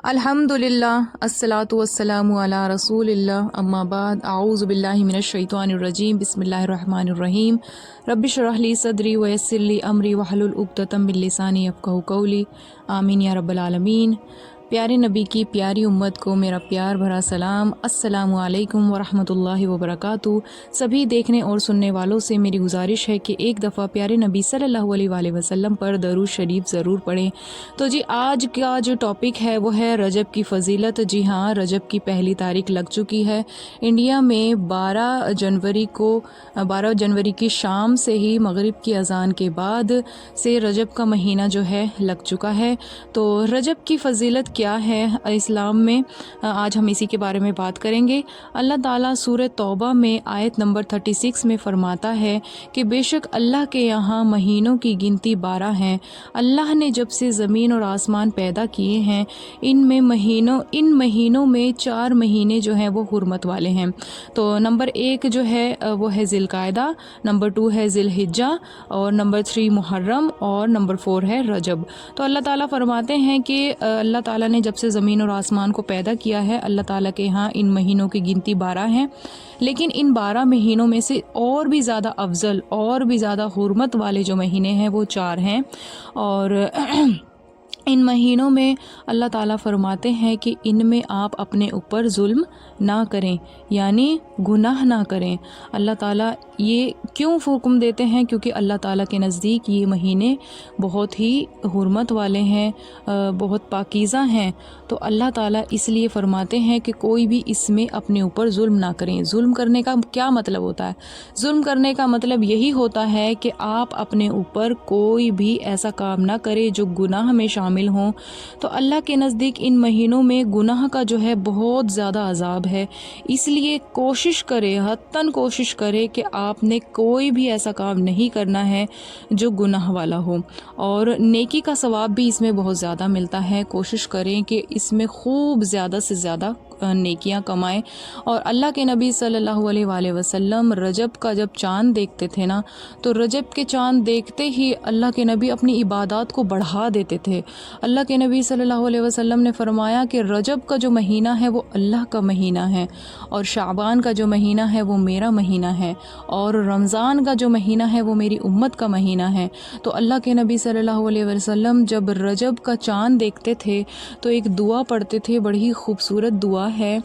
الحمدللہ الصلاۃ والسلام علی رسول اللہ اما بعد اعوذ باللہ من الشیطان الرجیم بسم اللہ الرحمن الرحیم رب اشرح لی صدری ویسر لی امری واحلل عقدۃ من لسانی یفقہوا قولی آمین یا رب العالمین۔ پیارے نبی کی پیاری امت کو میرا پیار بھرا سلام، السلام علیکم ورحمۃ اللہ وبرکاتہ۔ سبھی دیکھنے اور سننے والوں سے میری گزارش ہے کہ ایک دفعہ پیارے نبی صلی اللہ علیہ وآلہ وسلم پر درود شریف ضرور پڑھیں۔ تو جی آج کا جو ٹاپک ہے وہ ہے رجب کی فضیلت۔ جی ہاں، رجب کی پہلی تاریخ لگ چکی ہے۔ انڈیا میں 12 جنوری کی شام سے ہی مغرب کی اذان کے بعد سے رجب کا مہینہ جو ہے لگ چکا ہے۔ تو رجب کی فضیلت کیا ہے اسلام میں، آج ہم اسی کے بارے میں بات کریں گے۔ اللہ تعالیٰ سورہ توبہ میں آیت نمبر 36 میں فرماتا ہے کہ بے شک اللہ کے یہاں مہینوں کی گنتی 12 ہیں۔ اللہ نے جب سے زمین اور آسمان پیدا کیے ہیں ان مہینوں میں 4 مہینے جو ہیں وہ حرمت والے ہیں۔ تو نمبر 1 جو ہے وہ ہے ذی القعدہ، نمبر 2 ہے ذی الحجہ، اور نمبر 3 محرم، اور نمبر 4 ہے رجب۔ تو اللہ تعالیٰ فرماتے ہیں کہ اللہ تعالیٰ نے جب سے زمین اور آسمان کو پیدا کیا ہے، اللہ تعالیٰ کے ہاں ان مہینوں کی گنتی 12 ہیں، لیکن ان 12 مہینوں میں سے اور بھی زیادہ افضل اور بھی زیادہ حرمت والے جو مہینے ہیں وہ 4 ہیں۔ اور ان مہینوں میں اللہ تعالیٰ فرماتے ہیں کہ ان میں آپ اپنے اوپر ظلم نہ کریں، یعنی گناہ نہ کریں۔ اللہ تعالیٰ یہ کیوں حکم دیتے ہیں؟ کیونکہ اللہ تعالیٰ کے نزدیک یہ مہینے بہت ہی حرمت والے ہیں، بہت پاکیزہ ہیں۔ تو اللہ تعالیٰ اس لیے فرماتے ہیں کہ کوئی بھی اس میں اپنے اوپر ظلم نہ کریں۔ ظلم کرنے کا کیا مطلب ہوتا ہے؟ ظلم کرنے کا مطلب یہی ہوتا ہے کہ آپ اپنے اوپر کوئی بھی ایسا کام نہ کرے جو گناہ میں شامل ہوں۔ تو اللہ کے نزدیک ان مہینوں میں گناہ کا جو ہے بہت زیادہ عذاب ہے، اس لیے کوشش کرے، حتاً کوشش کرے کہ آپ نے کوئی بھی ایسا کام نہیں کرنا ہے جو گناہ والا ہو، اور نیکی کا ثواب بھی اس میں بہت زیادہ ملتا ہے۔ کوشش کریں کہ اس میں خوب زیادہ سے زیادہ نیکیاں کمائیں۔ اور اللہ کے نبی صلی اللہ علیہ وآلہ وسلم رجب کا جب چاند دیکھتے تھے نا، تو رجب کے چاند دیکھتے ہی اللہ کے نبی اپنی عبادات کو بڑھا دیتے تھے۔ اللہ کے نبی صلی اللہ علیہ وسلم نے فرمایا کہ رجب کا جو مہینہ ہے وہ اللہ کا مہینہ ہے، اور شعبان کا جو مہینہ ہے وہ میرا مہینہ ہے، اور رمضان کا جو مہینہ ہے وہ میری امت کا مہینہ ہے۔ تو اللہ کے نبی صلی اللہ علیہ وسلم جب رجب کا چاند دیکھتے تھے تو ایک دعا پڑھتے تھے، بڑی ہی خوبصورت دعا ہے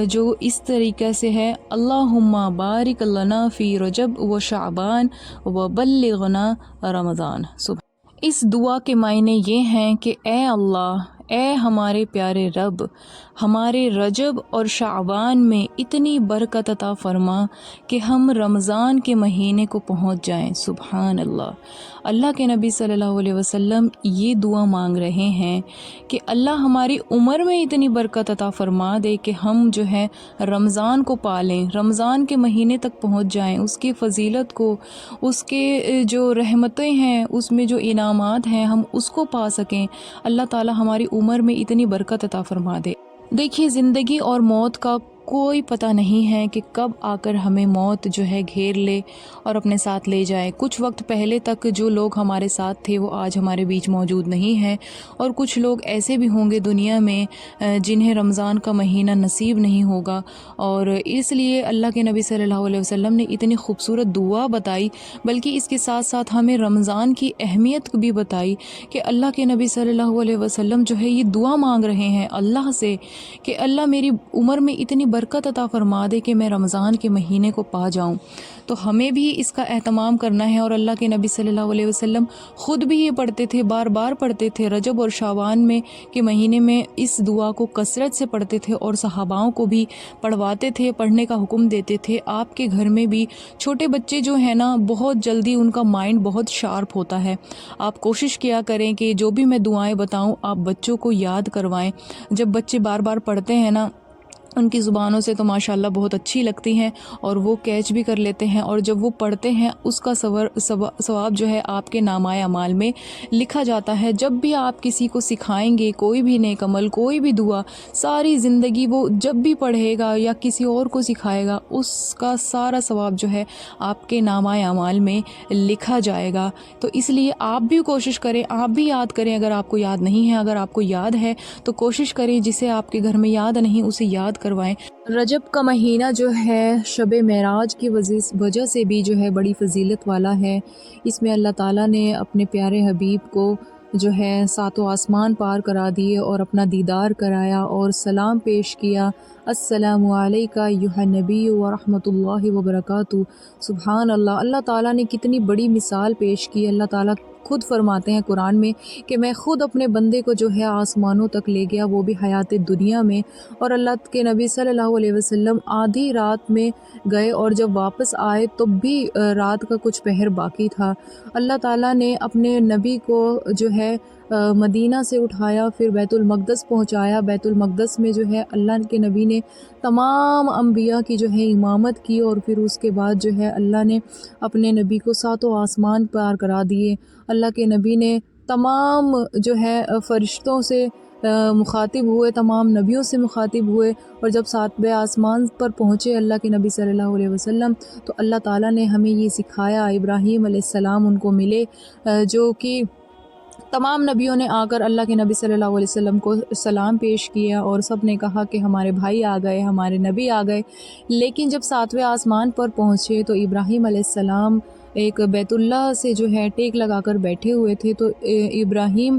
جو اس طریقے سے ہے: اللہم بارک لنا فی رجب و شعبان و بلغنا رمضان۔ اس دعا کے معنی یہ ہیں کہ اے اللہ، اے ہمارے پیارے رب، ہمارے رجب اور شعبان میں اتنی برکت عطا فرما کہ ہم رمضان کے مہینے کو پہنچ جائیں۔ سبحان اللہ۔ اللہ کے نبی صلی اللہ علیہ وسلم یہ دعا مانگ رہے ہیں کہ اللہ ہماری عمر میں اتنی برکت عطا فرما دے کہ ہم جو ہے رمضان کو پالیں، رمضان کے مہینے تک پہنچ جائیں، اس کی فضیلت کو، اس کے جو رحمتیں ہیں، اس میں جو انعامات ہیں، ہم اس کو پا سکیں۔ اللہ تعالی ہماری عمر میں اتنی برکت عطا فرما دے۔ دیکھیے، زندگی اور موت کا کوئی پتہ نہیں ہے کہ کب آ کر ہمیں موت جو ہے گھیر لے اور اپنے ساتھ لے جائے۔ کچھ وقت پہلے تک جو لوگ ہمارے ساتھ تھے وہ آج ہمارے بیچ موجود نہیں ہیں، اور کچھ لوگ ایسے بھی ہوں گے دنیا میں جنہیں رمضان کا مہینہ نصیب نہیں ہوگا۔ اور اس لیے اللہ کے نبی صلی اللہ علیہ وسلم نے اتنی خوبصورت دعا بتائی، بلکہ اس کے ساتھ ساتھ ہمیں رمضان کی اہمیت بھی بتائی کہ اللہ کے نبی صلی اللہ علیہ وسلم جو ہے یہ دعا مانگ رہے ہیں اللہ سے کہ اللہ میری عمر میں اتنی برکت عطا فرما دے کہ میں رمضان کے مہینے کو پا جاؤں۔ تو ہمیں بھی اس کا اہتمام کرنا ہے، اور اللہ کے نبی صلی اللہ علیہ وسلم خود بھی یہ پڑھتے تھے، بار بار پڑھتے تھے، رجب اور شعبان میں کے مہینے میں اس دعا کو کثرت سے پڑھتے تھے، اور صحاباؤں کو بھی پڑھواتے تھے، پڑھنے کا حکم دیتے تھے۔ آپ کے گھر میں بھی چھوٹے بچے جو ہیں نا، بہت جلدی ان کا مائنڈ بہت شارپ ہوتا ہے۔ آپ کوشش کیا کریں کہ جو بھی میں دعائیں بتاؤں آپ بچوں کو یاد کروائیں۔ جب بچے بار بار پڑھتے ہیں نا ان کی زبانوں سے تو ماشاءاللہ بہت اچھی لگتی ہیں اور وہ کیچ بھی کر لیتے ہیں، اور جب وہ پڑھتے ہیں اس کا ثواب جو ہے آپ کے نامہ اعمال میں لکھا جاتا ہے۔ جب بھی آپ کسی کو سکھائیں گے کوئی بھی نیک عمل، کوئی بھی دعا، ساری زندگی وہ جب بھی پڑھے گا یا کسی اور کو سکھائے گا، اس کا سارا ثواب جو ہے آپ کے نامہ اعمال میں لکھا جائے گا۔ تو اس لیے آپ بھی کوشش کریں، آپ بھی یاد کریں، اگر آپ کو یاد نہیں ہے، اگر آپ کو یاد ہے تو کوشش کریں، جسے آپ کے گھر میں یاد نہیں اسے یاد کروائیں۔ رجب کا مہینہ جو ہے شب معراج کی وجہ سے بھی جو ہے بڑی فضیلت والا ہے۔ اس میں اللہ تعالیٰ نے اپنے پیارے حبیب کو جو ہے ساتوں آسمان پار کرا دیے اور اپنا دیدار کرایا اور سلام پیش کیا، السلام علیکہ ایھا النبی ورحمۃ اللہ وبرکاتہ۔ سبحان اللہ، اللہ تعالیٰ نے کتنی بڑی مثال پیش کی۔ اللہ تعالیٰ خود فرماتے ہیں قرآن میں کہ میں خود اپنے بندے کو جو ہے آسمانوں تک لے گیا، وہ بھی حیات دنیا میں، اور اللہ کے نبی صلی اللہ علیہ وسلم آدھی رات میں گئے اور جب واپس آئے تو بھی رات کا کچھ پہر باقی تھا۔ اللہ تعالیٰ نے اپنے نبی کو جو ہے مدینہ سے اٹھایا، پھر بیت المقدس پہنچایا۔ بیت المقدس میں جو ہے اللہ کے نبی نے تمام انبیاء کی جو ہے امامت کی، اور پھر اس کے بعد جو ہے اللہ نے اپنے نبی کو ساتوں آسمان پار کرا دیے۔ اللہ کے نبی نے تمام جو ہے فرشتوں سے مخاطب ہوئے، تمام نبیوں سے مخاطب ہوئے، اور جب ساتویں آسمان پر پہنچے اللہ کے نبی صلی اللہ علیہ وسلم تو اللہ تعالیٰ نے ہمیں یہ سکھایا۔ ابراہیم علیہ السلام ان کو ملے، جو کہ تمام نبیوں نے آ کر اللہ کے نبی صلی اللہ علیہ وسلم کو سلام پیش کیا، اور سب نے کہا کہ ہمارے بھائی آ گئے، ہمارے نبی آ گئے۔ لیکن جب ساتویں آسمان پر پہنچے تو ابراہیم علیہ السلام ایک بیت اللہ سے جو ہے ٹیک لگا کر بیٹھے ہوئے تھے، تو ابراہیم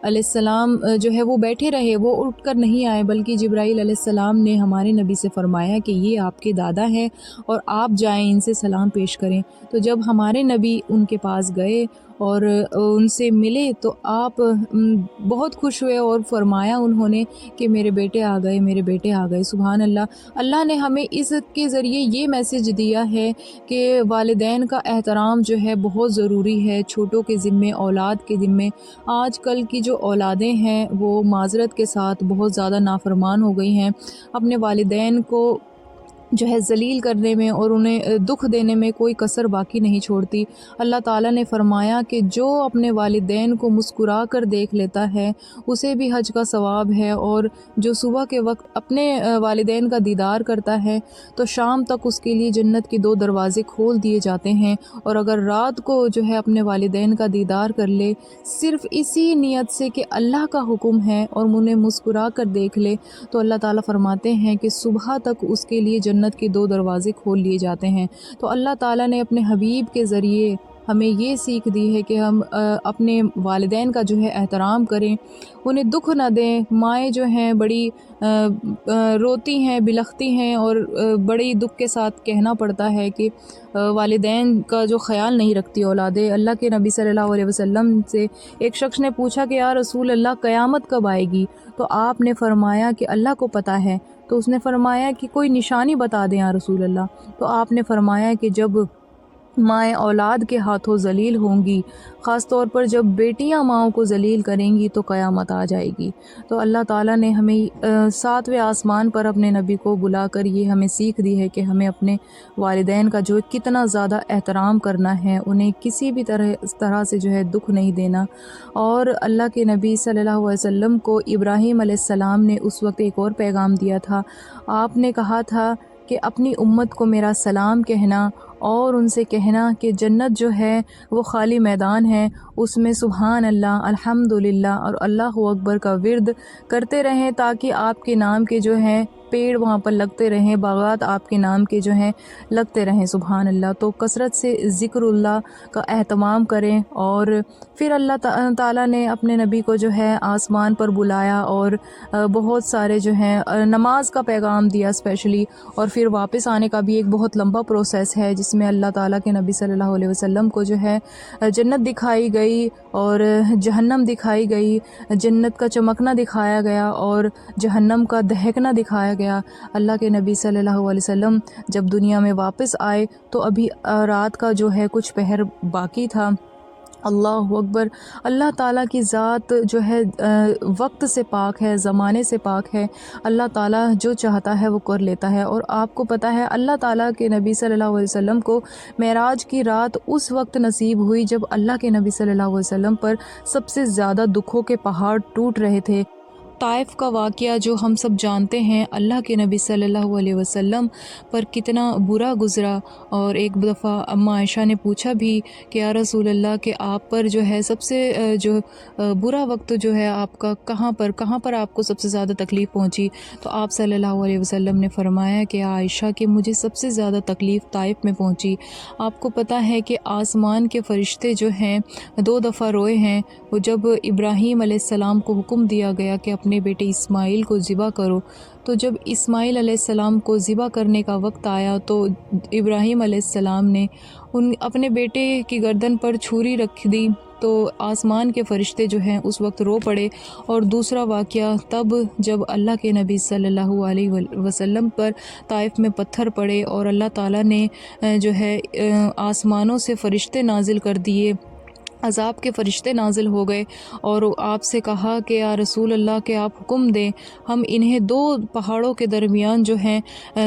علیہ السلام جو ہے وہ بیٹھے رہے، وہ اٹھ کر نہیں آئے، بلکہ جبرائیل علیہ السلام نے ہمارے نبی سے فرمایا کہ یہ آپ کے دادا ہیں اور آپ جائیں ان سے سلام پیش کریں۔ تو جب ہمارے نبی ان کے پاس گئے اور ان سے ملے تو آپ بہت خوش ہوئے، اور فرمایا انہوں نے کہ میرے بیٹے آ گئے، میرے بیٹے آ گئے۔ سبحان اللہ، اللہ نے ہمیں اس کے ذریعے یہ میسج دیا ہے کہ والدین کا احترام جو ہے بہت ضروری ہے، چھوٹوں کے ذمے، اولاد کے ذمے۔ آج کل کی جو اولادیں ہیں وہ معذرت کے ساتھ بہت زیادہ نافرمان ہو گئی ہیں، اپنے والدین کو جو ہے ذلیل کرنے میں اور انہیں دکھ دینے میں کوئی کسر باقی نہیں چھوڑتی۔ اللہ تعالیٰ نے فرمایا کہ جو اپنے والدین کو مسکرا کر دیکھ لیتا ہے اسے بھی حج کا ثواب ہے، اور جو صبح کے وقت اپنے والدین کا دیدار کرتا ہے تو شام تک اس کے لیے جنت کے 2 دروازے کھول دیے جاتے ہیں، اور اگر رات کو جو ہے اپنے والدین کا دیدار کر لے صرف اسی نیت سے کہ اللہ کا حکم ہے اور انہیں مسکرا کر دیکھ لے، تو اللہ تعالیٰ فرماتے ہیں کہ صبح تک اس کے لیے جنت کے 2 دروازے کھول لیے جاتے ہیں۔ تو اللہ تعالیٰ نے اپنے حبیب کے ذریعے ہمیں یہ سیکھ دی ہے کہ ہم اپنے والدین کا جو ہے احترام کریں، انہیں دکھ نہ دیں۔ مائیں جو ہیں بڑی روتی ہیں، بلختی ہیں، اور بڑی دکھ کے ساتھ کہنا پڑتا ہے کہ والدین کا جو خیال نہیں رکھتی اولادیں۔ اللہ کے نبی صلی اللہ علیہ وسلم سے ایک شخص نے پوچھا کہ یا رسول اللہ قیامت کب آئے گی؟ تو آپ نے فرمایا کہ اللہ کو پتہ ہے۔ تو اس نے فرمایا کہ کوئی نشانی بتا دیں یا رسول اللہ۔ تو آپ نے فرمایا کہ جب مائیں اولاد کے ہاتھوں ذلیل ہوں گی، خاص طور پر جب بیٹیاں ماؤں کو ذلیل کریں گی تو قیامت آ جائے گی۔ تو اللہ تعالیٰ نے ہمیں 7ویں آسمان پر اپنے نبی کو بلا کر یہ ہمیں سیکھ دی ہے کہ ہمیں اپنے والدین کا جو کتنا زیادہ احترام کرنا ہے، انہیں کسی بھی طرح سے جو ہے دکھ نہیں دینا۔ اور اللہ کے نبی صلی اللہ علیہ وسلم کو ابراہیم علیہ السلام نے اس وقت ایک اور پیغام دیا تھا۔ آپ نے کہا تھا کہ اپنی امت کو میرا سلام کہنا، اور ان سے کہنا کہ جنت جو ہے وہ خالی میدان ہے، اس میں سبحان اللہ، الحمدللہ اور اللہ اکبر کا ورد کرتے رہیں، تاکہ آپ کے نام کے جو ہیں پیڑ وہاں پر لگتے رہیں، باغات آپ کے نام کے جو ہیں لگتے رہیں۔ سبحان اللہ۔ تو کثرت سے ذکر اللہ کا اہتمام کریں۔ اور پھر اللہ تعالیٰ نے اپنے نبی کو جو ہے آسمان پر بلایا، اور بہت سارے جو ہیں نماز کا پیغام دیا اسپیشلی، اور پھر واپس آنے کا بھی ایک بہت لمبا پروسیس ہے جس میں اللہ تعالیٰ کے نبی صلی اللہ علیہ وسلم کو جو ہے جنت دکھائی گئی اور جہنم دکھائی گئی، جنت کا چمکنا دکھایا گیا اور جہنم کا دہکنا دکھایا گیا۔ اللہ کے نبی صلی اللہ علیہ وسلم جب دنیا میں واپس آئے تو ابھی رات کا جو ہے کچھ پہر باقی تھا۔ اللہ اکبر۔ اللہ تعالیٰ کی ذات جو ہے وقت سے پاک ہے، زمانے سے پاک ہے۔ اللہ تعالیٰ جو چاہتا ہے وہ کر لیتا ہے۔ اور آپ کو پتہ ہے اللہ تعالیٰ کے نبی صلی اللہ علیہ وسلم کو معراج کی رات اس وقت نصیب ہوئی جب اللہ کے نبی صلی اللہ علیہ وسلم پر سب سے زیادہ دکھوں کے پہاڑ ٹوٹ رہے تھے۔ طائف کا واقعہ جو ہم سب جانتے ہیں، اللہ کے نبی صلی اللہ علیہ وسلم پر کتنا برا گزرا۔ اور ایک دفعہ اماں عائشہ نے پوچھا بھی کہ یا رسول اللہ کہ آپ پر جو ہے سب سے جو برا وقت جو ہے آپ کا کہاں پر آپ کو سب سے زیادہ تکلیف پہنچی؟ تو آپ صلی اللہ علیہ وسلم نے فرمایا کہ عائشہ کہ مجھے سب سے زیادہ تکلیف طائف میں پہنچی۔ آپ کو پتہ ہے کہ آسمان کے فرشتے جو ہیں 2 دفعہ روئے ہیں۔ وہ جب ابراہیم علیہ السلام کو حکم دیا گیا کہ اپنے بیٹے اسماعیل کو ذبح کرو، تو جب اسماعیل علیہ السلام کو ذبح کرنے کا وقت آیا تو ابراہیم علیہ السلام نے اپنے بیٹے کی گردن پر چھری رکھ دی، تو آسمان کے فرشتے جو ہیں اس وقت رو پڑے۔ اور دوسرا واقعہ تب جب اللہ کے نبی صلی اللہ علیہ وسلم پر طائف میں پتھر پڑے اور اللہ تعالیٰ نے جو ہے آسمانوں سے فرشتے نازل کر دیے، عذاب کے فرشتے نازل ہو گئے، اور آپ سے کہا کہ یا رسول اللہ کہ آپ حکم دیں ہم انہیں 2 پہاڑوں کے درمیان جو ہیں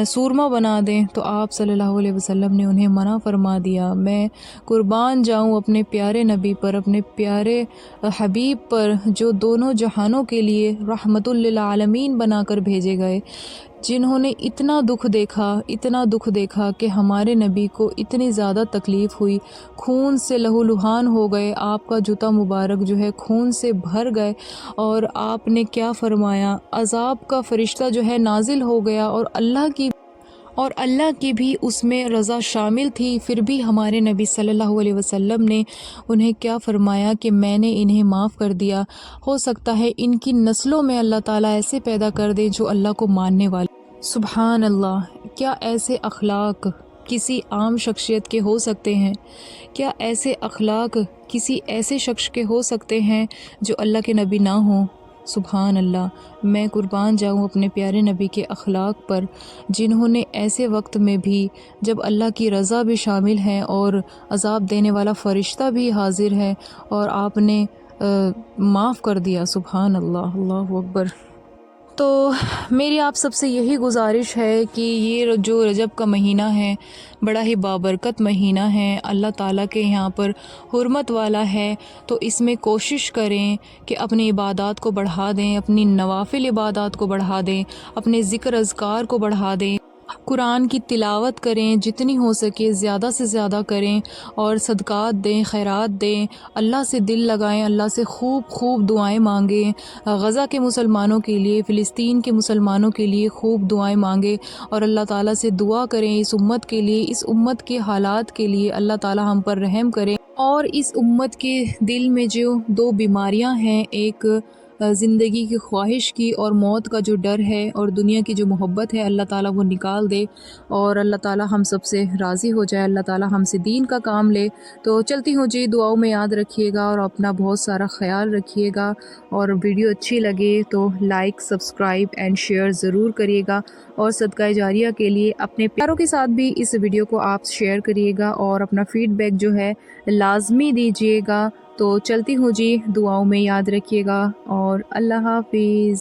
سورما بنا دیں، تو آپ صلی اللہ علیہ وسلم نے انہیں منع فرما دیا۔ میں قربان جاؤں اپنے پیارے نبی پر، اپنے پیارے حبیب پر، جو دونوں جہانوں کے لیے رحمت للعالمین بنا کر بھیجے گئے، جنہوں نے اتنا دکھ دیکھا کہ ہمارے نبی کو اتنی زیادہ تکلیف ہوئی، خون سے لہو لہان ہو گئے، آپ کا جوتا مبارک جو ہے خون سے بھر گئے، اور آپ نے کیا فرمایا، عذاب کا فرشتہ جو ہے نازل ہو گیا، اور اللہ کی بھی اس میں رضا شامل تھی، پھر بھی ہمارے نبی صلی اللہ علیہ وسلم نے انہیں کیا فرمایا کہ میں نے انہیں معاف کر دیا، ہو سکتا ہے ان کی نسلوں میں اللہ تعالیٰ ایسے پیدا کر دے جو اللہ کو ماننے والے۔ سبحان اللہ، کیا ایسے اخلاق کسی عام شخصیت کے ہو سکتے ہیں؟ کیا ایسے اخلاق کسی ایسے شخص کے ہو سکتے ہیں جو اللہ کے نبی نہ ہوں؟ سبحان اللہ، میں قربان جاؤں اپنے پیارے نبی کے اخلاق پر، جنہوں نے ایسے وقت میں بھی جب اللہ کی رضا بھی شامل ہے اور عذاب دینے والا فرشتہ بھی حاضر ہے، اور آپ نے معاف کر دیا۔ سبحان اللہ، اللہ اکبر۔ تو میری آپ سب سے یہی گزارش ہے کہ یہ جو رجب کا مہینہ ہے بڑا ہی بابرکت مہینہ ہے، اللہ تعالیٰ کے یہاں پر حرمت والا ہے، تو اس میں کوشش کریں کہ اپنی عبادات کو بڑھا دیں، اپنی نوافل عبادات کو بڑھا دیں، اپنے ذکر اذکار کو بڑھا دیں، قرآن کی تلاوت کریں، جتنی ہو سکے زیادہ سے زیادہ کریں، اور صدقات دیں، خیرات دیں، اللہ سے دل لگائیں، اللہ سے خوب دعائیں مانگیں، غزہ کے مسلمانوں کے لیے، فلسطین کے مسلمانوں کے لیے خوب دعائیں مانگیں، اور اللہ تعالیٰ سے دعا کریں اس امت کے لیے، اس امت کے حالات کے لیے اللہ تعالیٰ ہم پر رحم کریں۔ اور اس امت کے دل میں جو 2 بیماریاں ہیں، ایک زندگی کی خواہش کی اور موت کا جو ڈر ہے، اور دنیا کی جو محبت ہے، اللہ تعالیٰ وہ نکال دے، اور اللہ تعالیٰ ہم سب سے راضی ہو جائے، اللہ تعالیٰ ہم سے دین کا کام لے۔ تو چلتی ہوں جی، دعاؤں میں یاد رکھیے گا اور اپنا بہت سارا خیال رکھیے گا، اور ویڈیو اچھی لگے تو لائک، سبسکرائب اینڈ شیئر ضرور کریے گا، اور صدقہ جاریہ کے لیے اپنے پیاروں کے ساتھ بھی اس ویڈیو کو آپ شیئر کریے گا، اور اپنا فیڈ بیک جو ہے لازمی دیجیے گا۔ تو چلتی ہوں جی، دعاؤں میں یاد رکھیے گا، اور اللہ حافظ۔